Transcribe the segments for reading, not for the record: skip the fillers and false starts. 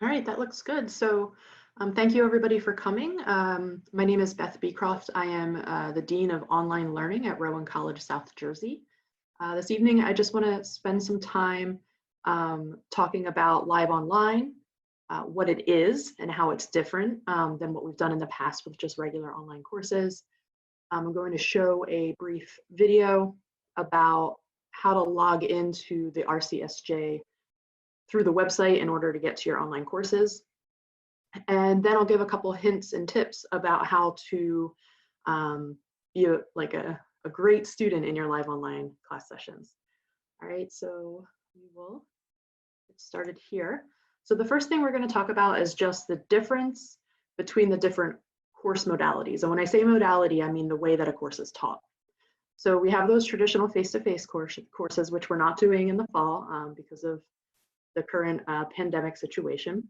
All right, that looks good. So thank you everybody for coming. My name is Beth Beecroft. I am the Dean of Online Learning at Rowan College, South Jersey. This evening, I just want to spend some time talking about Live Online, what it is and how it's different than what we've done in the past with just regular online courses. I'm going to show a brief video about how to log into the RCSJ through the website in order to get to your online courses. And then I'll give a couple hints and tips about how to be a great student in your live online class sessions. All right, so we will get started here. So the first thing we're going to talk about is just the difference between the different course modalities. And when I say modality, I mean the way that a course is taught. So we have those traditional face-to-face courses, which we're not doing in the fall because of the current pandemic situation.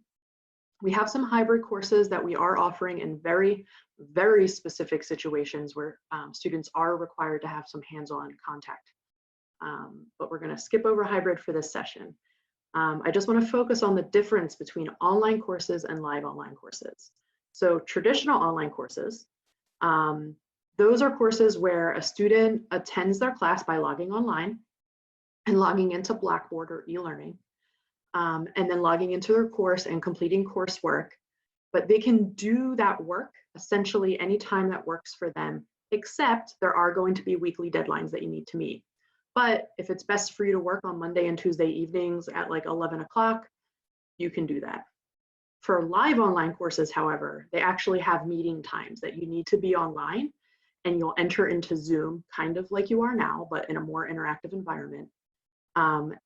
We have some hybrid courses that we are offering in very, very specific situations where students are required to have some hands-on contact. But we're going to skip over hybrid for this session. I just want to focus on the difference between online courses and live online courses. So traditional online courses, those are courses where a student attends their class by logging online and logging into Blackboard or e-learning. And then logging into their course and completing coursework. But they can do that work essentially anytime that works for them, except there are going to be weekly deadlines that you need to meet. But if it's best for you to work on Monday and Tuesday evenings at like 11 o'clock, you can do that. For live online courses, however, they actually have meeting times that you need to be online, and you'll enter into Zoom, kind of like you are now, but in a more interactive environment.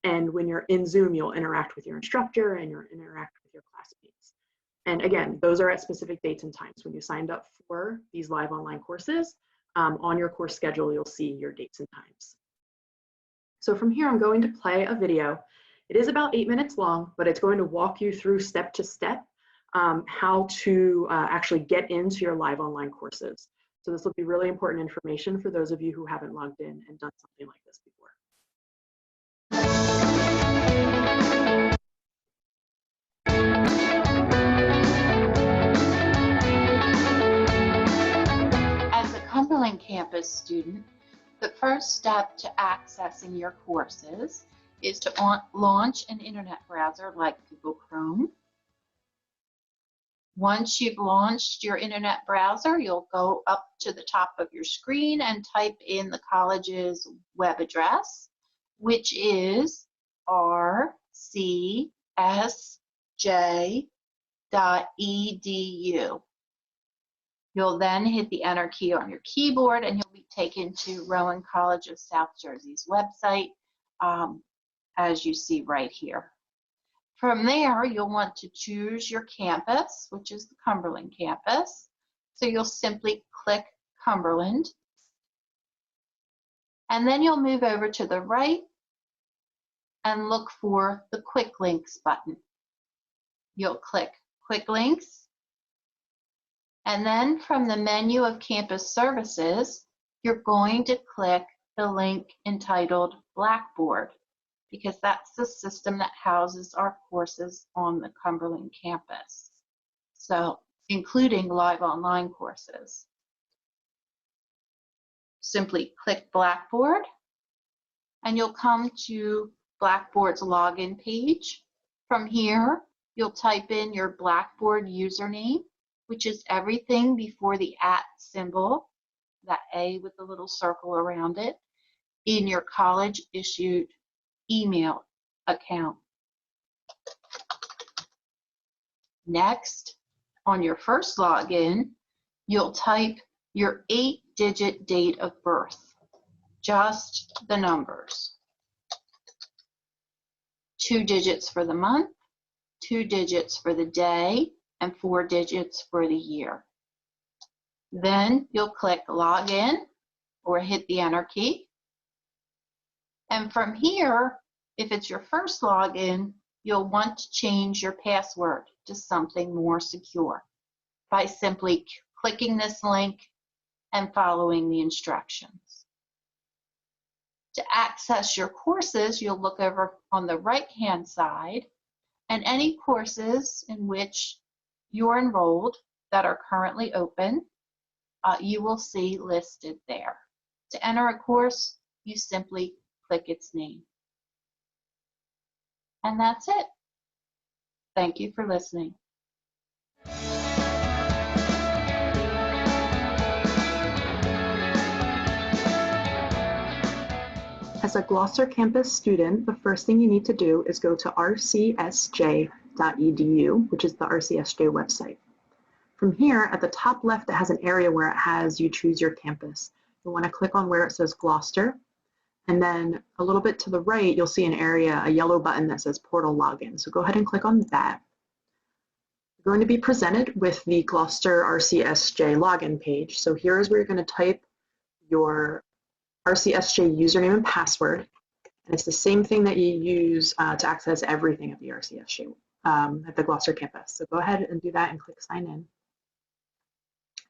And when you're in Zoom, you'll interact with your instructor and you'll interact with your classmates. And again, those are at specific dates and times. When you signed up for these live online courses, on your course schedule, you'll see your dates and times. So from here, I'm going to play a video. It is about 8 minutes long, but it's going to walk you through step to step how to actually get into your live online courses. So this will be really important information for those of you who haven't logged in and done something like this before. As a Cumberland campus student, the first step to accessing your courses is to launch an internet browser like Google Chrome. Once you've launched your internet browser, you'll go up to the top of your screen and type in the college's web address, which is rcsj.edu. You'll then hit the enter key on your keyboard and you'll be taken to Rowan College of South Jersey's website, as you see right here. From there, you'll want to choose your campus, which is the Cumberland campus. So you'll simply click Cumberland. And then you'll move over to the right and look for the Quick Links button. You'll click Quick Links. And then from the menu of Campus Services, you're going to click the link entitled Blackboard, because that's the system that houses our courses on the Cumberland campus. So, including live online courses. Simply click Blackboard, and you'll come to Blackboard's login page. From here, you'll type in your Blackboard username, which is everything before the @ symbol, that A with the little circle around it, in your college-issued email account. Next, on your first login, you'll type your 8-digit date of birth, just the numbers. 2 digits for the month, 2 digits for the day, and 4 digits for the year. Then you'll click Login or hit the Enter key. And from here, if it's your first login, you'll want to change your password to something more secure by simply clicking this link and following the instructions. To access your courses, you'll look over on the right-hand side and any courses in which you're enrolled that are currently open, you will see listed there. To enter a course, you simply click its name. And that's it. Thank you for listening. As a Gloucester campus student, the first thing you need to do is go to rcsj.edu, which is the RCSJ website. From here, at the top left, it has an area where it has you choose your campus. You'll want to click on where it says Gloucester, and then a little bit to the right, you'll see an area, a yellow button that says Portal Login. So go ahead and click on that. You're going to be presented with the Gloucester RCSJ login page. So here is where you're going to type your RCSJ username and password. And it's the same thing that you use to access everything at the RCSJ, at the Gloucester campus. So go ahead and do that and click sign in.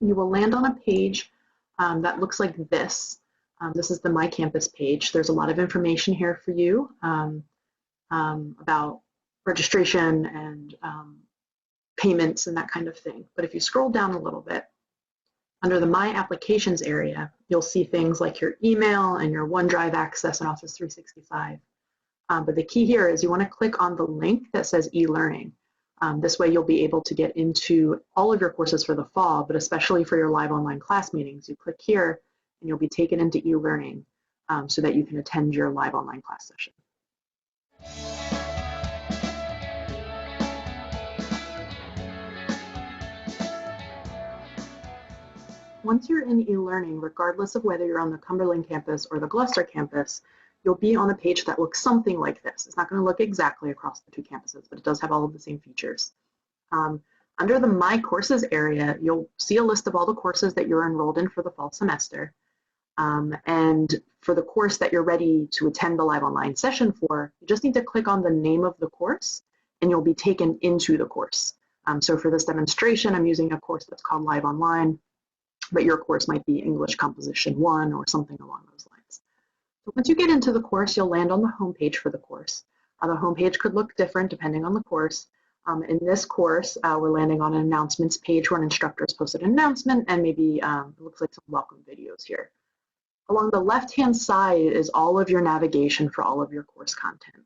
You will land on a page that looks like this. This is the My Campus page. There's a lot of information here for you about registration and payments and that kind of thing. But if you scroll down a little bit, under the My Applications area, you'll see things like your email and your OneDrive access and Office 365. But the key here is you want to click on the link that says e-learning. This way you'll be able to get into all of your courses for the fall, but especially for your live online class meetings. You click here and you'll be taken into e-learning so that you can attend your live online class session. Once you're in e-learning, regardless of whether you're on the Cumberland campus or the Gloucester campus, you'll be on a page that looks something like this. It's not going to look exactly across the two campuses, but it does have all of the same features. Under the My Courses area, you'll see a list of all the courses that you're enrolled in for the fall semester. And for the course that you're ready to attend the live online session for, you just need to click on the name of the course and you'll be taken into the course. So for this demonstration, I'm using a course that's called Live Online, but your course might be English Composition 1 or something along those lines. So once you get into the course, you'll land on the home page for the course. The home page could look different depending on the course. In this course, we're landing on an announcements page where an instructor has posted an announcement and maybe it looks like some welcome videos here. Along the left-hand side is all of your navigation for all of your course content.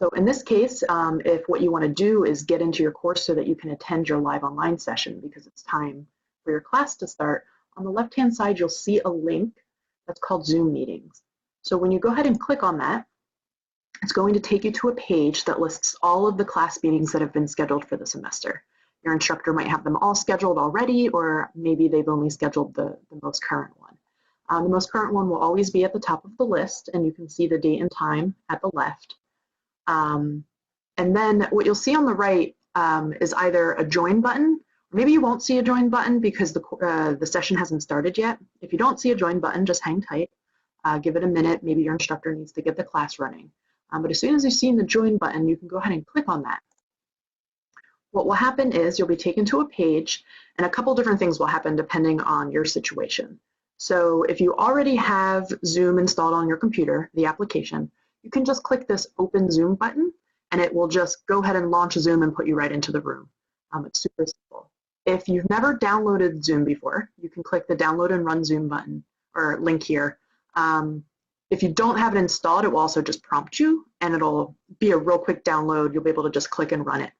So in this case, if what you want to do is get into your course so that you can attend your live online session because it's time for your class to start, on the left-hand side, you'll see a link that's called Zoom Meetings. So when you go ahead and click on that, it's going to take you to a page that lists all of the class meetings that have been scheduled for the semester. Your instructor might have them all scheduled already, or maybe they've only scheduled the most current one. The most current one will always be at the top of the list, and you can see the date and time at the left. And then what you'll see on the right is either a join button. Maybe you won't see a join button because the session hasn't started yet. If you don't see a join button, just hang tight. Give it a minute. Maybe your instructor needs to get the class running. But as soon as you see the join button, you can go ahead and click on that. What will happen is you'll be taken to a page, and a couple different things will happen depending on your situation. So if you already have Zoom installed on your computer, the application, you can just click this Open Zoom button, and it will just go ahead and launch Zoom and put you right into the room. It's super simple. If you've never downloaded Zoom before, you can click the Download and Run Zoom button or link here. If you don't have it installed, it will also just prompt you, and it'll be a real quick download. You'll be able to just click and run it.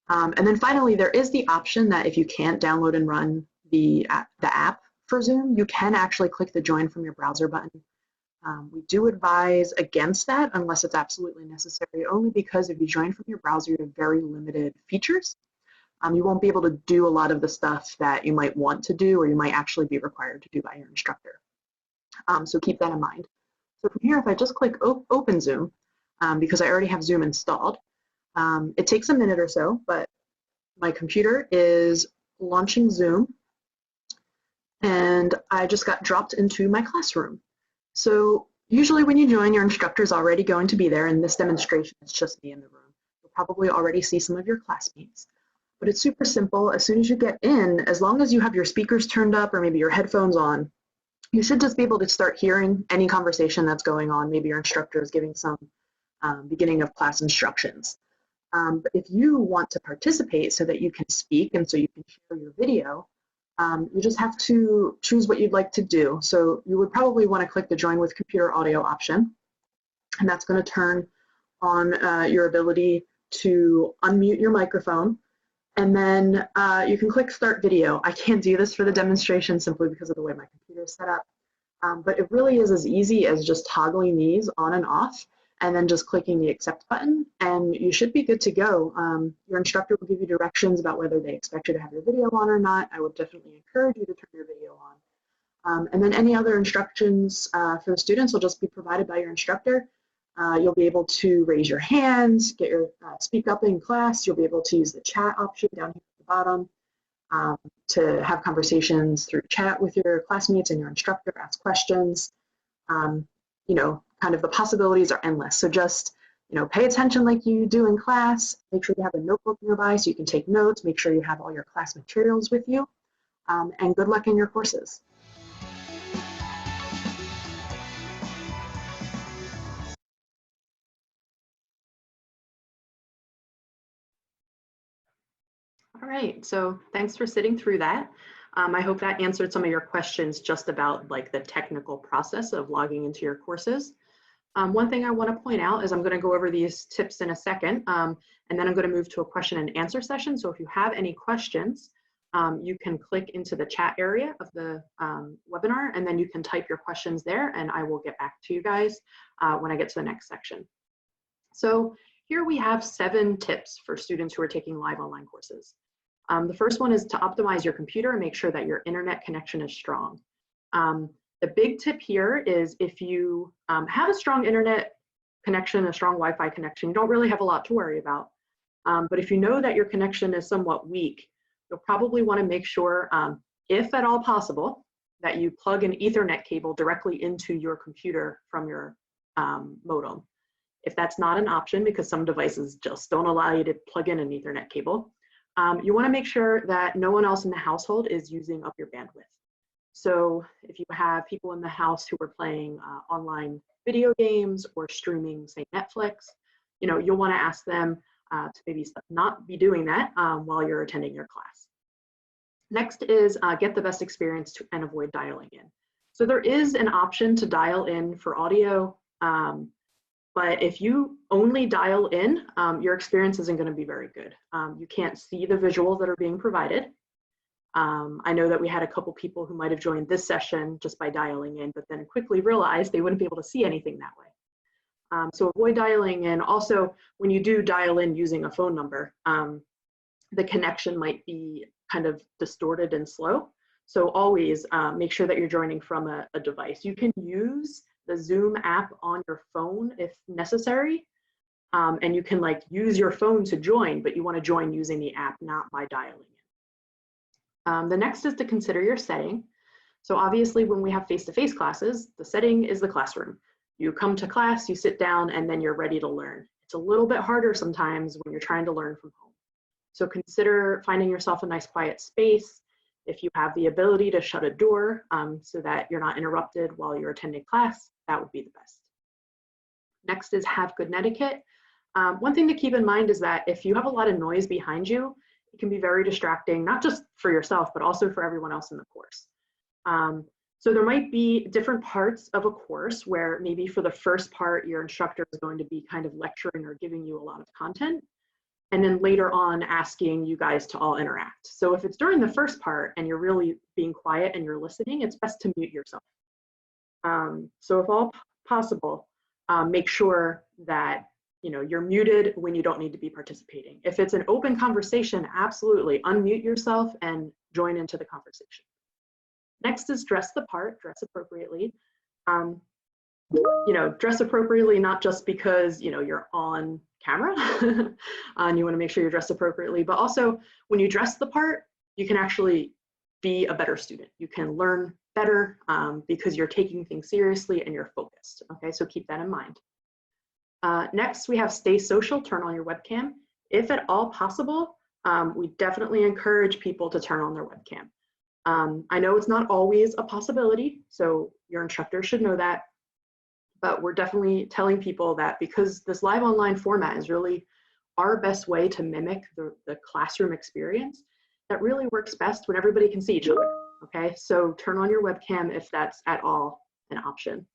And then finally, there is the option that if you can't download and run the app for Zoom, you can actually click the Join from your browser button. We do advise against that unless it's absolutely necessary, only because if you join from your browser, you have very limited features. You won't be able to do a lot of the stuff that you might want to do or you might actually be required to do by your instructor. So keep that in mind. So from here, if I just click Open Zoom, because I already have Zoom installed, it takes a minute or so, but my computer is launching Zoom, and I just got dropped into my classroom. So usually when you join, your instructor is already going to be there. In this demonstration, it's just me in the room. You'll probably already see some of your classmates. But it's super simple. As soon as you get in, as long as you have your speakers turned up or maybe your headphones on, you should just be able to start hearing any conversation that's going on. Maybe your instructor is giving some beginning of class instructions. But if you want to participate so that you can speak and so you can share your video, you just have to choose what you'd like to do. So you would probably want to click the Join with Computer Audio option, and that's going to turn on your ability to unmute your microphone. And then you can click Start Video. I can't do this for the demonstration simply because of the way my computer is set up. But it really is as easy as just toggling these on and off and then just clicking the Accept button, and you should be good to go. Your instructor will give you directions about whether they expect you to have your video on or not. I would definitely encourage you to turn your video on. And then any other instructions for the students will just be provided by your instructor. You'll be able to raise your hands, get your speak up in class. You'll be able to use the chat option down here at the bottom to have conversations through chat with your classmates and your instructor, ask questions. You know, kind of the possibilities are endless. So just, you know, pay attention like you do in class. Make sure you have a notebook nearby so you can take notes. Make sure you have all your class materials with you. And good luck in your courses. All right, so thanks for sitting through that. I hope that answered some of your questions just about like the technical process of logging into your courses. One thing I want to point out is I'm going to go over these tips in a second, and then I'm going to move to a question and answer session. So if you have any questions, you can click into the chat area of the webinar, and then you can type your questions there, and I will get back to you guys when I get to the next section. So here we have 7 tips for students who are taking live online courses. The first one is to optimize your computer and make sure that your internet connection is strong. The big tip here is if you have a strong internet connection, a strong Wi-Fi connection, you don't really have a lot to worry about. But if you know that your connection is somewhat weak, you'll probably want to make sure, if at all possible, that you plug an Ethernet cable directly into your computer from your modem. If that's not an option, because some devices just don't allow you to plug in an Ethernet cable, you want to make sure that no one else in the household is using up your bandwidth. So if you have people in the house who are playing online video games or streaming, say, Netflix, you know, you'll want to ask them to maybe not be doing that while you're attending your class. Next is get the best experience and avoid dialing in. So there is an option to dial in for audio, but if you only dial in, your experience isn't going to be very good. You can't see the visuals that are being provided. I know that we had a couple people who might have joined this session just by dialing in, but then quickly realized they wouldn't be able to see anything that way. So avoid dialing in. Also, when you do dial in using a phone number, the connection might be kind of distorted and slow. So always make sure that you're joining from a device. You can use the Zoom app on your phone if necessary, and you can like use your phone to join, but you want to join using the app, not by dialing in. The next is to consider your setting. So obviously when we have face-to-face classes, the setting is the classroom. You come to class, you sit down, and then you're ready to learn. It's a little bit harder sometimes when you're trying to learn from home. So consider finding yourself a nice quiet space. If you have the ability to shut a door so that you're not interrupted while you're attending class, that would be the best. Next is have good etiquette. One thing to keep in mind is that if you have a lot of noise behind you, it can be very distracting, not just for yourself, but also for everyone else in the course. So there might be different parts of a course where maybe for the first part, your instructor is going to be kind of lecturing or giving you a lot of content, and then later on asking you guys to all interact. So if it's during the first part and you're really being quiet and you're listening, it's best to mute yourself. So if all possible, make sure that you're muted when you don't need to be participating. If it's an open conversation, absolutely unmute yourself and join into the conversation. Next is dress the part, dress appropriately. Dress appropriately, not just because you're on camera and you want to make sure you're dressed appropriately, but also when you dress the part, you can actually be a better student. You can learn better because you're taking things seriously and you're focused. Okay, so keep that in mind. Next, we have stay social, turn on your webcam. If at all possible, we definitely encourage people to turn on their webcam. I know it's not always a possibility, so your instructor should know that, but we're definitely telling people that because this live online format is really our best way to mimic the classroom experience that really works best when everybody can see each other, okay? So turn on your webcam if that's at all an option.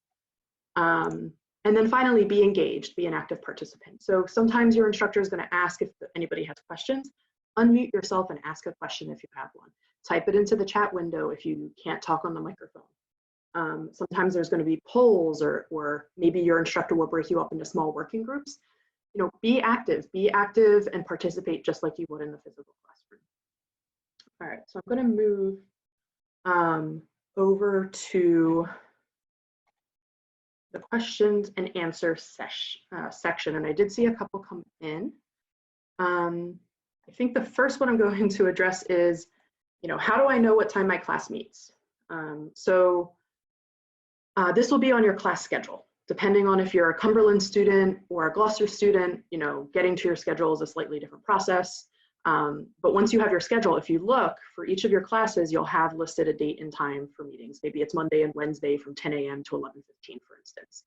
And then finally, be engaged, be an active participant. So sometimes your instructor is going to ask if anybody has questions. Unmute yourself and ask a question if you have one. Type it into the chat window if you can't talk on the microphone. Sometimes there's going to be polls, or maybe your instructor will break you up into small working groups. You know, be active and participate just like you would in the physical classroom. All right, so I'm going to move over to the questions and answer section, and I did see a couple come in. I think the first one I'm going to address is, you know, how do I know what time my class meets? This will be on your class schedule. Depending on if you're a Cumberland student or a Gloucester student, you know, getting to your schedule is a slightly different process. But once you have your schedule, if you look for each of your classes, you'll have listed a date and time for meetings. Maybe it's Monday and Wednesday from 10 a.m. to 11:15, for instance.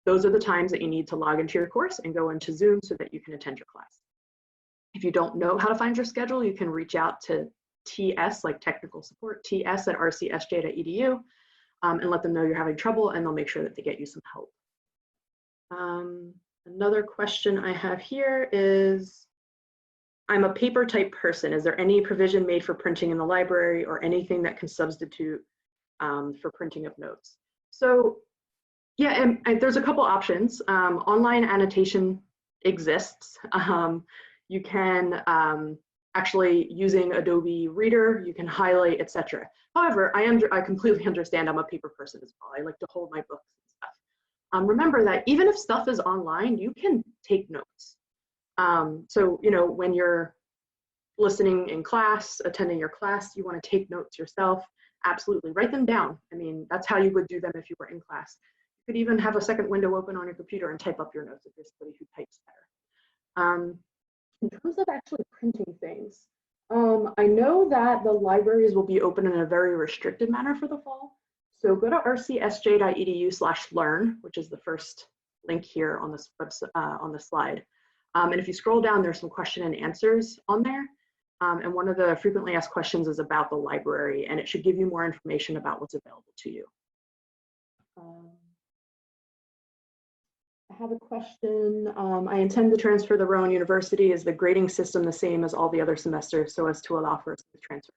Those are the times that you need to log into your course and go into Zoom so that you can attend your class. If you don't know how to find your schedule, you can reach out to TS, like technical support, ts@rcsj.edu, and let them know you're having trouble, and they'll make sure that they get you some help. Another question I have here is, I'm a paper type person. Is there any provision made for printing in the library or anything that can substitute for printing of notes? So yeah, and there's a couple options. Online annotation exists. You can actually, using Adobe Reader, you can highlight, etc. However, I completely understand. I'm a paper person as well. I like to hold my books and stuff. Remember that even if stuff is online, you can take notes. So, you know, when you're listening in class, attending your class, you want to take notes yourself, absolutely, write them down. I mean, that's how you would do them if you were in class. You could even have a second window open on your computer and type up your notes if you're somebody who types better. In terms of actually printing things, I know that the libraries will be open in a very restricted manner for the fall. So go to rcsj.edu/learn, which is the first link here on this website, on the slide. And if you scroll down, there's some question and answers on there. And one of the frequently asked questions is about the library, and it should give you more information about what's available to you. I have a question. I intend to transfer to Rowan University. Is the grading system the same as all the other semesters so as to allow for a smooth transfer?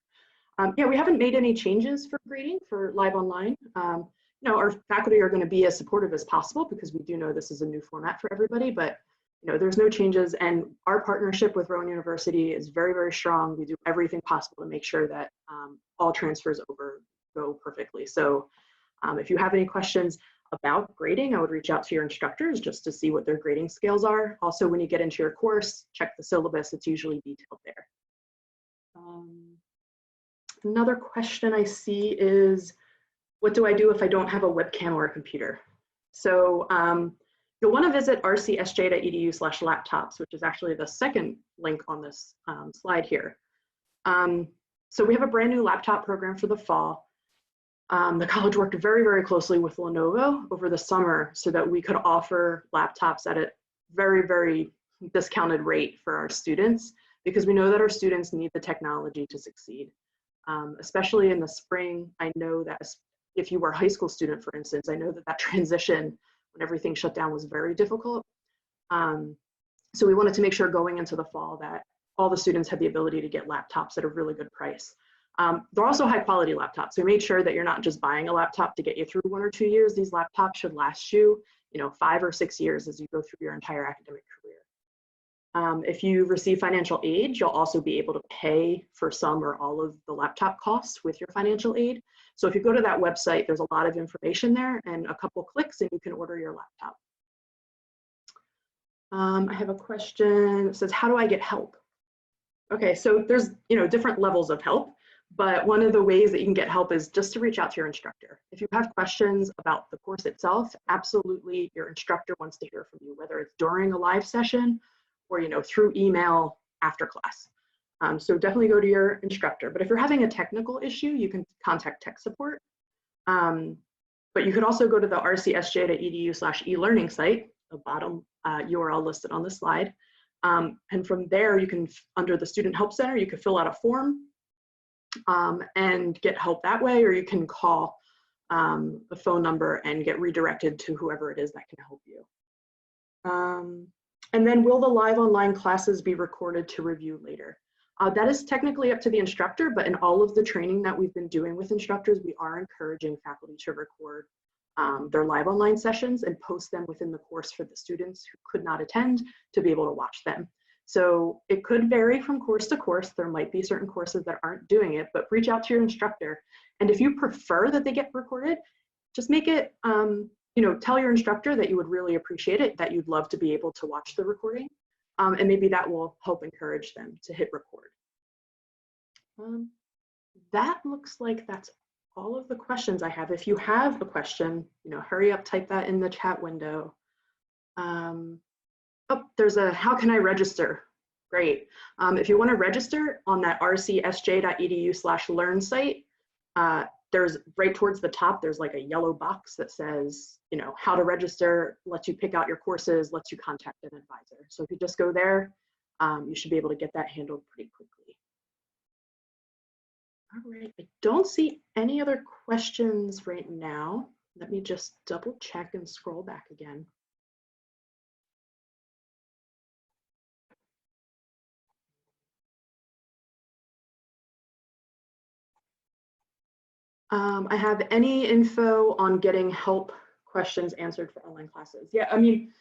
Yeah, we haven't made any changes for grading for live online. You know, our faculty are going to be as supportive as possible because we do know this is a new format for everybody, but you know, there's no changes, and our partnership with Rowan University is very, very strong. We do everything possible to make sure that all transfers over go perfectly. So if you have any questions about grading, I would reach out to your instructors just to see what their grading scales are. Also, when you get into your course, check the syllabus. It's usually detailed there. Another question I see is, what do I do if I don't have a webcam or a computer? So you'll want to visit rcsj.edu/laptops, which is actually the second link on this slide here. So we have a brand new laptop program for the fall. The college worked very, very closely with Lenovo over the summer so that we could offer laptops at a very, very discounted rate for our students, because we know that our students need the technology to succeed. Especially in the spring, I know that if you were a high school student, for instance, I know that that transition when everything shut down was very difficult. So we wanted to make sure going into the fall that all the students had the ability to get laptops at a really good price. They're also high quality laptops. So we made sure that you're not just buying a laptop to get you through 1 or 2 years. These laptops should last you, 5 or 6 years as you go through your entire academic career. If you receive financial aid, you'll also be able to pay for some or all of the laptop costs with your financial aid. So if you go to that website, there's a lot of information there, and a couple clicks and you can order your laptop. I have a question that says, how do I get help? Okay, so there's different levels of help, but one of the ways that you can get help is just to reach out to your instructor. If you have questions about the course itself, absolutely your instructor wants to hear from you, whether it's during a live session or through email after class. So definitely go to your instructor. But if you're having a technical issue, you can contact tech support. But you could also go to the rcsj.edu/elearning site, the bottom URL listed on the slide. And from there, you can, under the Student Help Center, you can fill out a form and get help that way, or you can call the phone number and get redirected to whoever it is that can help you. And then will the live online classes be recorded to review later? That is technically up to the instructor, but in all of the training that we've been doing with instructors, we are encouraging faculty to record their live online sessions and post them within the course for the students who could not attend to be able to watch them. So it could vary from course to course. There might be certain courses that aren't doing it, but reach out to your instructor. And if you prefer that they get recorded, just make it, tell your instructor that you would really appreciate it, that you'd love to be able to watch the recording. And maybe that will help encourage them to hit record. That looks like that's all of the questions I have. If you have a question, hurry up, type that in the chat window. Oh, there's a how can I register? Great. If you want to register on that rcsj.edu/learn site, there's right towards the top, there's like a yellow box that says, how to register, lets you pick out your courses, lets you contact an advisor. So if you just go there, you should be able to get that handled pretty quickly. All right, I don't see any other questions right now. Let me just double check and scroll back again. I have any info on getting help questions answered for online classes? Yeah, I mean,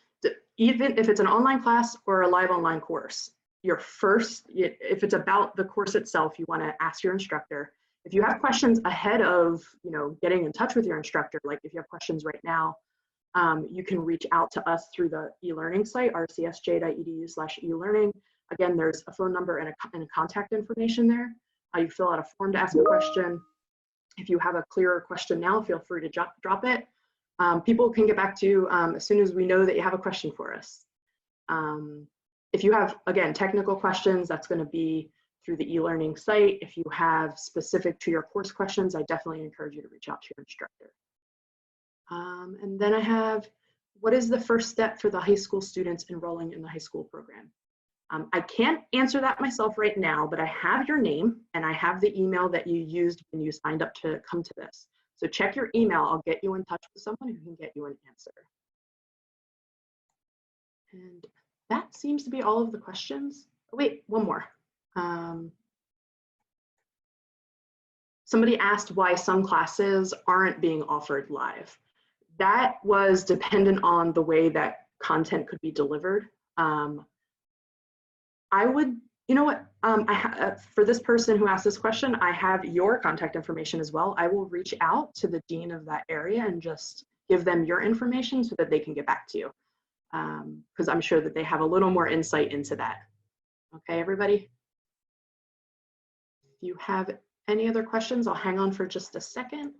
even if it's an online class or a live online course, if it's about the course itself, you want to ask your instructor. If you have questions ahead of, getting in touch with your instructor, like if you have questions right now, you can reach out to us through the e-learning site, rcsj.edu/elearning. Again, there's a phone number and a contact information there. You fill out a form to ask a question. If you have a clearer question now, feel free to drop it. People can get back to you as soon as we know that you have a question for us. If you have, again, technical questions, that's going to be through the e-learning site. If you have specific to your course questions, I definitely encourage you to reach out to your instructor. And then I have, what is the first step for the high school students enrolling in the high school program? I can't answer that myself right now, but I have your name and I have the email that you used when you signed up to come to this. So check your email. I'll get you in touch with someone who can get you an answer. And that seems to be all of the questions. Oh, wait, one more. Somebody asked why some classes aren't being offered live. That was dependent on the way that content could be delivered. I would, for this person who asked this question, I have your contact information as well. I will reach out to the dean of that area and just give them your information so that they can get back to you. Because I'm sure that they have a little more insight into that. Okay, everybody? If you have any other questions, I'll hang on for just a second.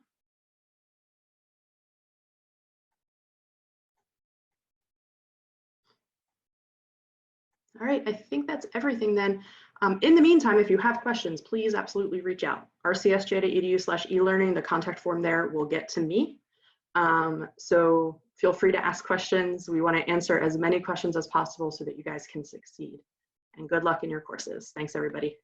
All right, I think that's everything then. In the meantime, if you have questions, please absolutely reach out. rcsj.edu/elearning, the contact form there will get to me. So feel free to ask questions. We want to answer as many questions as possible so that you guys can succeed. And good luck in your courses. Thanks, everybody.